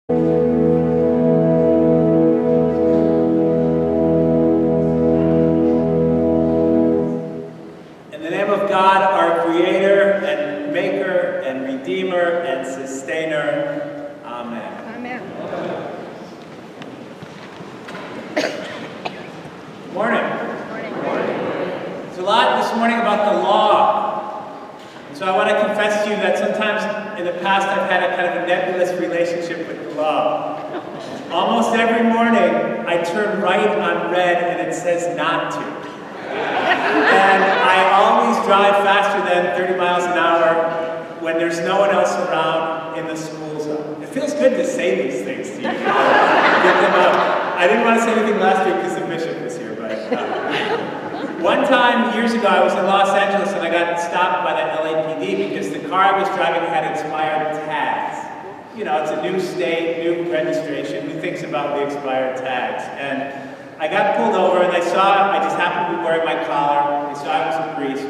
In the name of God, our Creator and Maker and Redeemer and Sustainer, Amen. Amen. Morning. There's a lot this morning about the law. And so I want to confess to you that sometimes in the past I've had a kind of a nebulous relationship with the law. Almost every morning I turn right on red and it says not to. And I always drive faster than 30 miles an hour when there's no one else around in the school zone. It feels good to say these things to you. Get them out. I didn't want to say anything last week because the bishop was here, but one time years ago I was in Los Angeles and I got stopped by the LAPD because the car I was driving had expired tags. You know, it's a new state, new registration. Who thinks about the expired tags? And I got pulled over and I just happened to be wearing my collar. They saw I was a priest.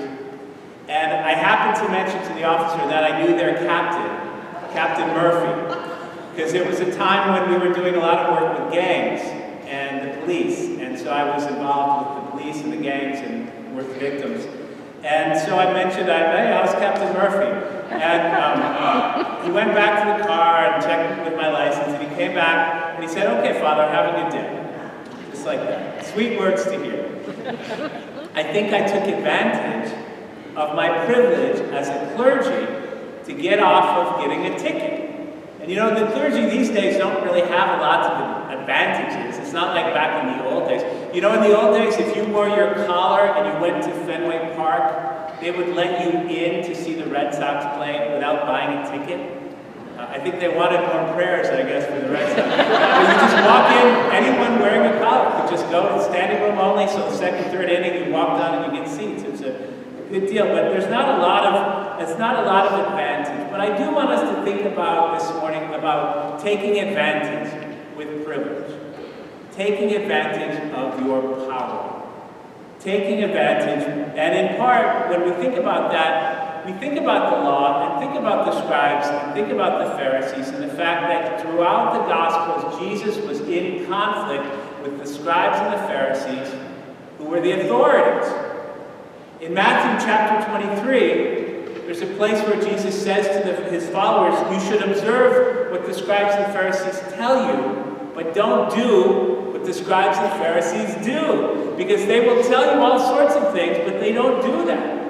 And I happened to mention to the officer that I knew their captain, Captain Murphy, because it was a time when we were doing a lot of work with gangs and the police. And so I was involved with the police and the gangs and with victims. And so I mentioned, hey, how's Captain Murphy? And he went back to the car and checked with my license, and he came back and he said, okay, Father, have a good day. Just like that. Sweet words to hear. I think I took advantage of my privilege as a clergy to get off of getting a ticket. And you know, the clergy these days don't really have a lot of advantages. It's not like back in the old days. You know, in the old days, if you wore your collar and you went to Fenway Park, they would let you in to see the Red Sox play without buying a ticket. I think they wanted more prayers, I guess, for the Red Sox. But you just walk in, anyone wearing a collar could just go to standing room only, so the second, third inning, you walk down and you get seats. It's a good deal, but it's not a lot of advantage. But I do want us to think about this morning about taking advantage with privilege. Taking advantage of your power. Taking advantage, and in part, when we think about that, we think about the law, and think about the scribes, and think about the Pharisees, and the fact that throughout the Gospels, Jesus was in conflict with the scribes and the Pharisees, who were the authorities. In Matthew chapter 23, there's a place where Jesus says to his followers, you should observe what the scribes and Pharisees tell you, but don't do what the scribes and Pharisees do. Because they will tell you all sorts of things, but they don't do that.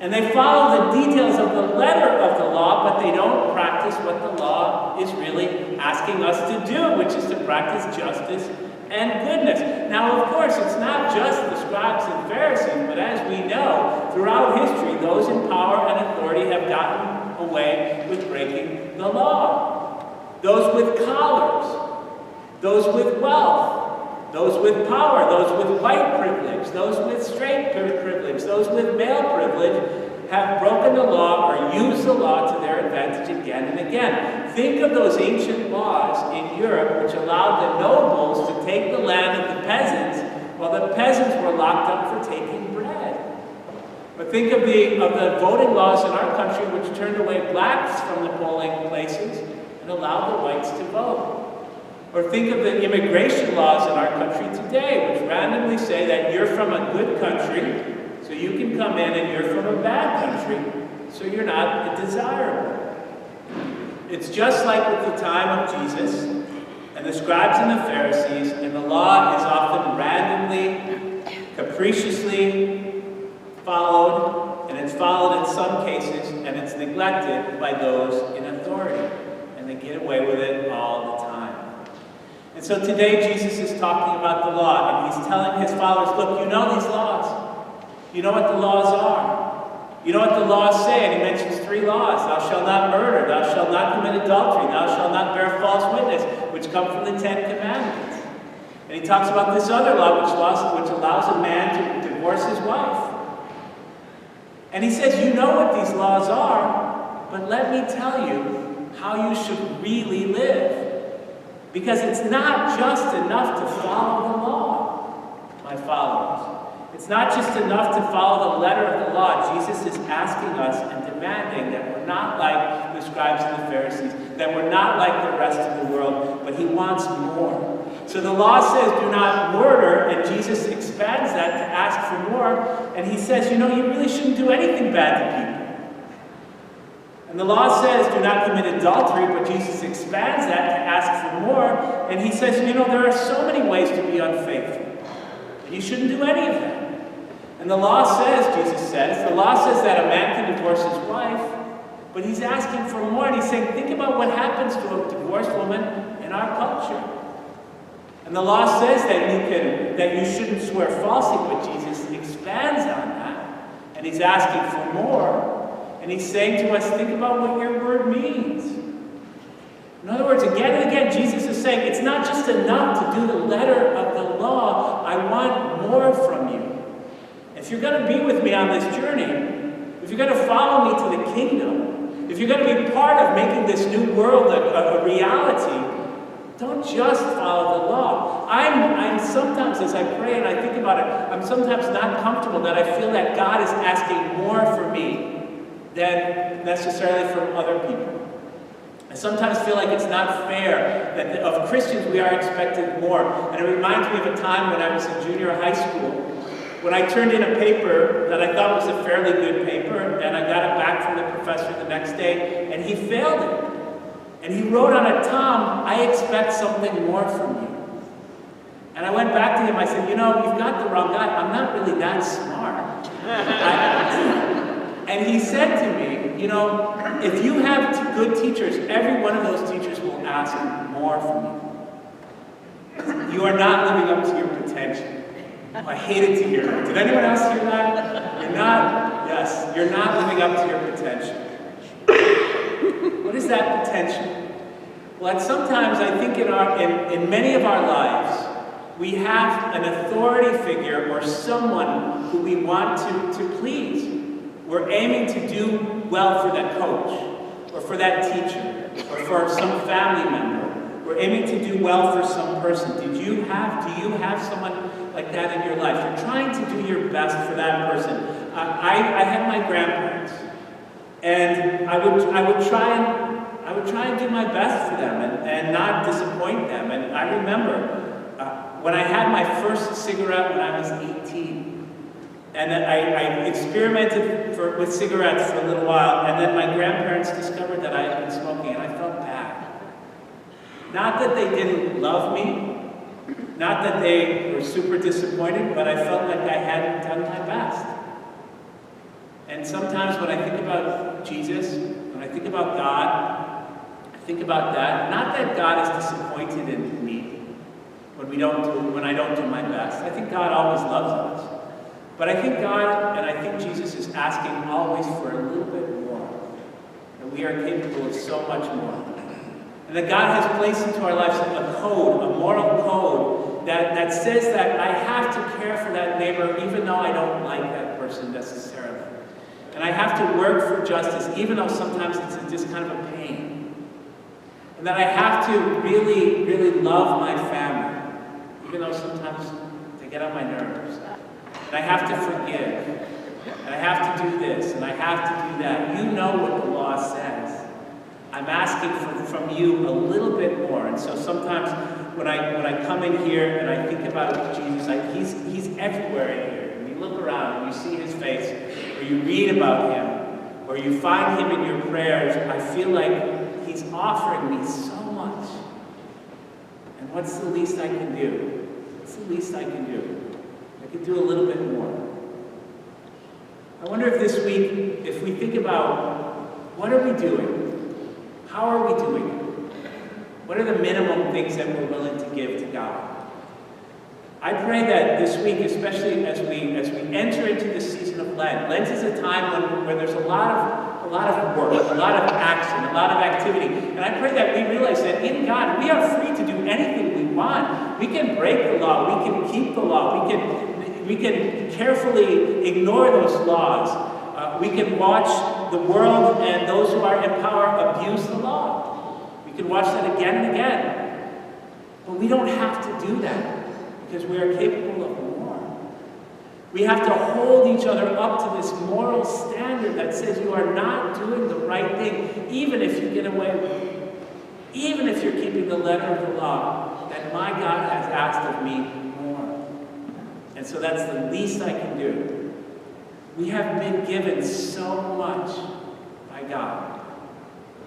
And they follow the details of the letter of the law, but they don't practice what the law is really asking us to do, which is to practice justice and goodness. Now, of course, it's not just the scribes and Pharisees, but as we know, throughout history, those in power and authority have gotten away with breaking the law. Those with collars, those with wealth, those with power, those with white privilege, those with straight privilege, those with male privilege have broken the law or used the law to their advantage again and again. Think of those ancient laws in Europe which allowed the nobles to take the land of the peasants while the peasants were locked up for taking bread. But think of the voting laws in our country which turned away blacks from the polling places and allowed the whites to vote. Or think of the immigration laws in our country today, which randomly say that you're from a good country, so you can come in, and you're from a bad country, so you're not desirable. It's just like with the time of Jesus, and the scribes and the Pharisees, and the law is often randomly, capriciously followed, and it's followed in some cases, and it's neglected by those in authority, and they get away with it all the time. And so today Jesus is talking about the law, and he's telling his followers, look, you know these laws. You know what the laws are. You know what the laws say, and he mentions 3 laws. Thou shalt not murder, thou shalt not commit adultery, thou shalt not bear false witness, which come from the 10 Commandments. And he talks about this other law, which allows a man to divorce his wife. And he says, you know what these laws are, but let me tell you how you should really live. Because it's not just enough to follow the law, my followers. It's not just enough to follow the letter of the law. Jesus is asking us and demanding that we're not like the scribes and the Pharisees, that we're not like the rest of the world, but he wants more. So the law says, do not murder, and Jesus expands that to ask for more. And he says, you really shouldn't do anything bad to people. And the law says, do not commit adultery, but Jesus expands that to ask for more. And he says, there are so many ways to be unfaithful. And you shouldn't do any of them. And the law says, Jesus says, the law says that a man can divorce his wife, but he's asking for more. And he's saying, think about what happens to a divorced woman in our culture. And the law says that you shouldn't swear falsely, but Jesus expands on that. And he's asking for more. And he's saying to us, think about what your word means. In other words, again and again, Jesus is saying, it's not just enough to do the letter of the law. I want more from you. If you're going to be with me on this journey, if you're going to follow me to the kingdom, if you're going to be part of making this new world a reality, don't just follow the law. I'm sometimes, as I pray and I think about it, I'm sometimes not comfortable that I feel that God is asking more for me than necessarily from other people. I sometimes feel like it's not fair that of Christians we are expected more. And it reminds me of a time when I was in junior high school, when I turned in a paper that I thought was a fairly good paper, and I got it back from the professor the next day, and he failed it. And he wrote on it, Tom, I expect something more from you. And I went back to him, I said, you've got the wrong guy. I'm not really that smart. And he said to me, if you have good teachers, every one of those teachers will ask more from you. You are not living up to your potential. I hated to hear that. Did anyone else hear that? You're not living up to your potential. What is that potential? Well, sometimes I think in many of our lives, we have an authority figure or someone who we want to please. We're aiming to do well for that coach, or for that teacher, or for some family member. We're aiming to do well for some person. Do you have someone like that in your life? You're trying to do your best for that person. I had my grandparents, and I would try and do my best for them and not disappoint them. And I remember when I had my first cigarette when I was 18. And I experimented with cigarettes for a little while, and then my grandparents discovered that I had been smoking, and I felt bad. Not that they didn't love me, not that they were super disappointed, but I felt like I hadn't done my best. And sometimes when I think about Jesus, when I think about God, I think about that. Not that God is disappointed in me when I don't do my best. I think God always loves us. But I think God, and I think Jesus is asking always for a little bit more. That we are capable of so much more. And that God has placed into our lives a code, a moral code, that says that I have to care for that neighbor even though I don't like that person necessarily. And I have to work for justice even though sometimes it's just kind of a pain. And that I have to really, really love my family, even though sometimes they get on my nerves. And I have to forgive, and I have to do this, and I have to do that. You know what the law says. I'm asking from you a little bit more. And so sometimes when I come in here and I think about Jesus, he's everywhere in here. And you look around and you see his face, or you read about him, or you find him in your prayers. I feel like he's offering me so much. And what's the least I can do? What's the least I can do? I can do a little bit more. I wonder if this week, if we think about what are we doing? How are we doing it? What are the minimum things that we're willing to give to God? I pray that this week, especially as we enter into the season of Lent, Lent is a time when there's a lot of work, a lot of action, a lot of activity. And I pray that we realize that in God, we are free to do anything we want. We can break the law. We can keep the law. We can carefully ignore those laws. We can watch the world and those who are in power abuse the law. We can watch that again and again. But we don't have to do that because we are capable of more. We have to hold each other up to this moral standard that says you are not doing the right thing, even if you get away with it. even if you're keeping the letter of the law, that my God has asked of me more. And so that's the least I can do. We have been given so much by God.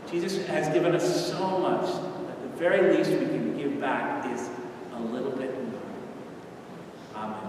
Jesus has given us so much that the very least we can give back is a little bit more. Amen.